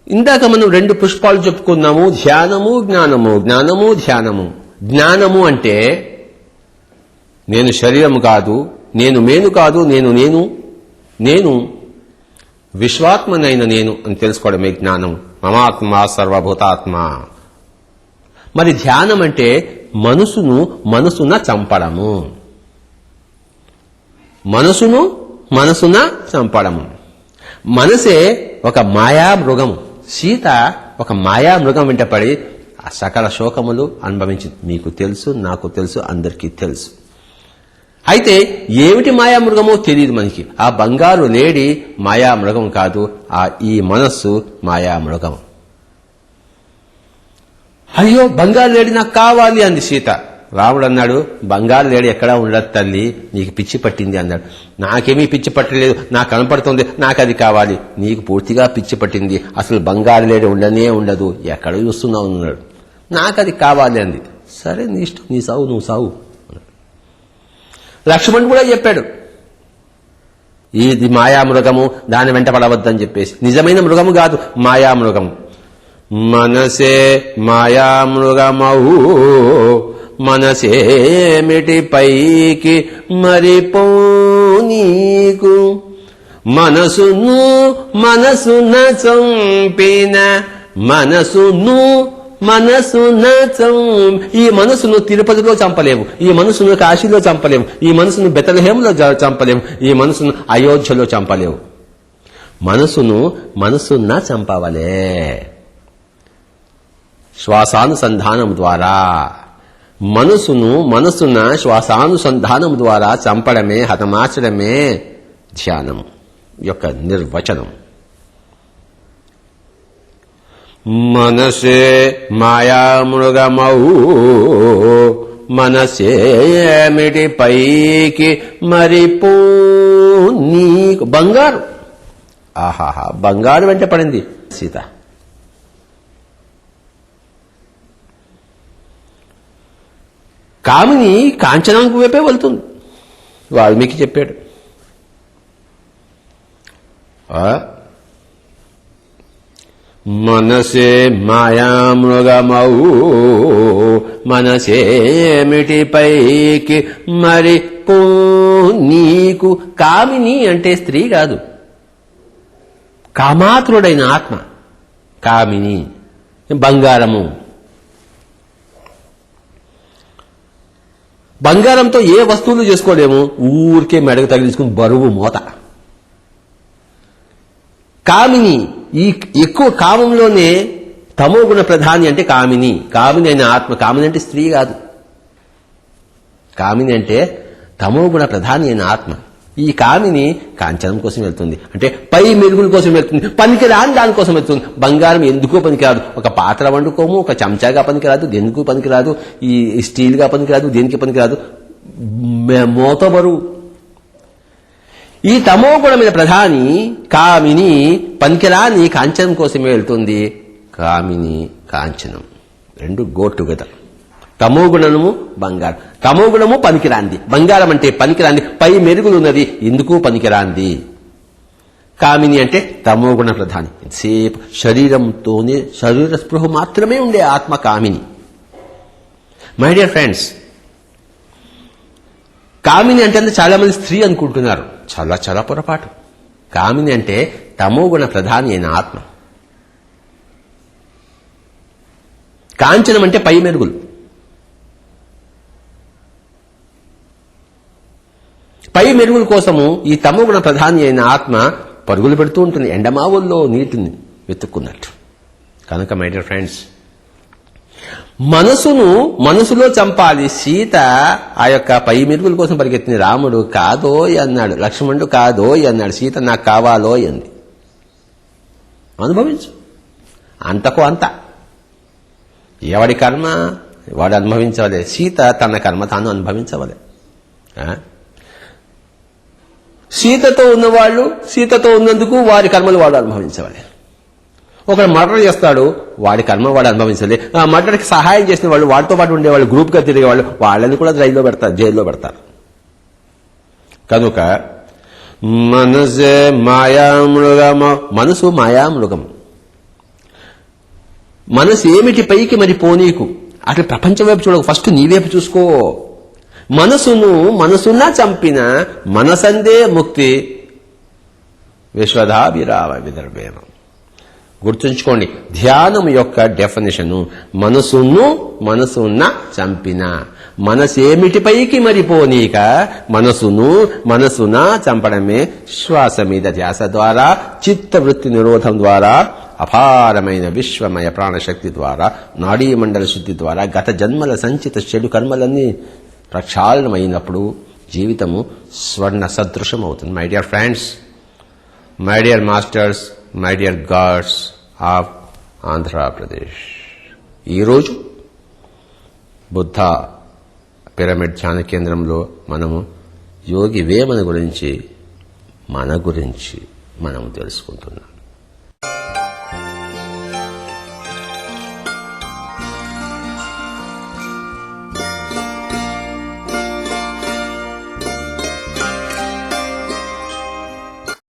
ఇందాక మనం 2 పుష్పాలు చెప్పుకున్నాము, ధ్యానము జ్ఞానము. జ్ఞానము ధ్యానము. జ్ఞానము అంటే నేను శరీరం కాదు, నేను మేను కాదు, నేను విశ్వాత్మనైన నేను అని తెలుసుకోవడమే జ్ఞానం. మమాత్మ సర్వభూతాత్మ. మరి ధ్యానం అంటే మనసున చంపడము. మనసున చంపడము. మనసే ఒక మాయా మృగము. సీత ఒక మాయా మృగం వెంట పడి ఆ సకల శోకములు అనుభవించింది. మీకు తెలుసు, నాకు తెలుసు, అందరికీ తెలుసు. అయితే ఏమిటి మాయామృగమో తెలియదు మనకి. ఆ బంగారు లేడి మాయామృగం కాదు, ఈ మనస్సు మాయామృగం. అయ్యో బంగారు లేడి నాకు కావాలి అంది సీత. రాముడు అన్నాడు, బంగారు లేడి ఎక్కడా ఉండదు తల్లి, నీకు పిచ్చి పట్టింది అన్నాడు. నాకేమీ పిచ్చి పట్టలేదు, నాకు కనపడుతుంది, నాకు అది కావాలి. నీకు పూర్తిగా పిచ్చి పట్టింది, అసలు బంగారు లేడి ఉండనే ఉండదు, ఎక్కడ చూస్తున్నావు అన్నాడు. నాకు అది కావాలి అంది. సరే నీ ఇష్టం, నీ సావు, నువ్వు సావు. లక్ష్మణుడు కూడా చెప్పాడు, ఇది మాయామృగము, దాని వెంట పడవద్దని చెప్పేసి. నిజమైన మృగము కాదు, మాయామృగము. మనసే మాయామృగమవు, మనసేమిటి పైకి మరిపో నీకు. మనసున చంపిన ఈ మనసును తిరుపతిలో చంపలేము, ఈ మనసును కాశీలో చంపలేము, ఈ మనసును బెతలహేములో చంపలేము, ఈ మనసును అయోధ్యలో చంపలేము. మనసున చంపవలే శ్వాసానుసంధానం ద్వారా. మనసున శ్వాసానుసంధానం ద్వారా చంపడమే, హతమార్చడమే ధ్యానం యొక్క నిర్వచనం. మనసే మాయామృగమవు, మనసేమిటి పైకి మరిపో నీకు. బంగారు, ఆహాహా, బంగారు వెంట పడింది సీత. కామిని కాంచనాంకు వైపే వెళ్తుంది. వాల్మీకి చెప్పాడు, మనసే మాయామృగమవు, మనసేమిటి పైకి మరిపో నీకు. కామిని అంటే స్త్రీ కాదు, కామాతురుడైన ఆత్మ కామిని. బంగారము, బంగారంతో ఏ వస్తువులు చేసుకోలేము, ఊరికే మెడకు తగిలించుకుని బరువు మోత. కామిని, ఈ ఎక్కువ కామంలోనే తమో గుణ ప్రధాని అంటే కామిని. కామిని అయిన ఆత్మ. కామిని అంటే స్త్రీ కాదు, కామిని అంటే తమో గుణ ప్రధాని అయిన ఆత్మ. ఈ కామిని కాంచనం కోసం వెళ్తుంది, అంటే పై మెరుగుల కోసం వెళ్తుంది, పనికిరాని దానికోసం వెళ్తుంది. బంగారం ఎందుకో పనికిరాదు, ఒక పాత్ర వండుకోము, ఒక చెంచాగా పనికిరాదు, దేనికి పనికిరాదు, ఈ స్టీల్గా పనికిరాదు, దేనికి పనికిరాదు, మోతబరు. ఈ తమో గుణమైన ప్రధాని కామిని పనికిరాని కాంచనం కోసమే వెళ్తుంది. కామిని కాంచనం రెండు గో టుగెదర్. తమో గుణము బంగారం. తమో గుణము పనికిరాంది, బంగారం అంటే పనికిరాంది, పై మెరుగులు ఉన్నది, ఎందుకు పనికిరాంది. కామిని అంటే తమో గుణ ప్రధాని, సేపు శరీరంతోనే, శరీర స్పృహ మాత్రమే ఉండే ఆత్మ కామిని. మై డియర్ ఫ్రెండ్స్, కామిని అంటే చాలా మంది స్త్రీ అనుకుంటున్నారు. చాలా చాలా పొరపాటు. కామిని అంటే తమో గుణ ప్రధాని అయిన ఆత్మ. కాంచనం అంటే పై మెరుగులు. పై మెరుగుల కోసము ఈ తమో గుణ ప్రధాని అయిన ఆత్మ పరుగులు పెడుతూ ఉంటుంది, ఎండమావుల్లో నీటిని వెతుక్కున్నట్టు. కనుక మై డియర్ ఫ్రెండ్స్, మనసులో చంపాలి. సీత ఆ యొక్క పై మెరుగుల కోసం పరిగెత్తింది. రాముడు కాదోయ్ అన్నాడు, లక్ష్మణుడు కాదోయ్ అన్నాడు, సీత నాకు కావాలోయ్ అంది. అనుభవించు, అంతకు అంత. ఎవడి కర్మ వాడు అనుభవించవలే. సీత తన కర్మ తాను అనుభవించవలే. సీతతో ఉన్నవాళ్ళు సీతతో ఉన్నందుకు వారి కర్మలు వాడు అనుభవించవాలి. ఒకడు మర్డర్ చేస్తాడు, వాడి కర్మ వాడు అనుభవించాలి. ఆ మర్డర్కి సహాయం చేసిన వాళ్ళు, వాడితో పాటు ఉండేవాళ్ళు, గ్రూప్గా తిరిగేవాళ్ళు, వాళ్ళని కూడా జైల్లో పెడతారు. కనుక మనసే మాయామృగము, మనసు మాయామృగము. మనసు ఏమిటి పైకి మరి పోనీకు. అట్లా ప్రపంచం వైపు చూడకు, ఫస్ట్ నీ వైపు చూసుకో. మనసున్నా చంపిన మనసందే ముక్తి. విశ్వధాభిరామ విదర్భేమ. గుర్తుంచుకోండి, ధ్యానం యొక్క డెఫినేషను మనసున్న చంపిన. మనసేమిటి పైకి మరిపోనీక మనసున చంపడమే. శ్వాస మీద ధ్యాస ద్వారా, చిత్తవృత్తి నిరోధం ద్వారా, అపారమైన విశ్వమయ ప్రాణశక్తి ద్వారా, నాడీమండల శుద్ధి ద్వారా గత జన్మల సంచిత చెడు కర్మలన్నీ ప్రక్షాళనమైనప్పుడు జీవితము స్వర్ణ సదృశం అవుతుంది. My dear friends, my dear masters, my dear God's of Andhra Pradesh, ఈరోజు బుద్ధ పిరమిడ్ ధ్యాన కేంద్రంలో మనము యోగి వేమన గురించి, మన గురించి మనము తెలుసుకుంటున్నాం.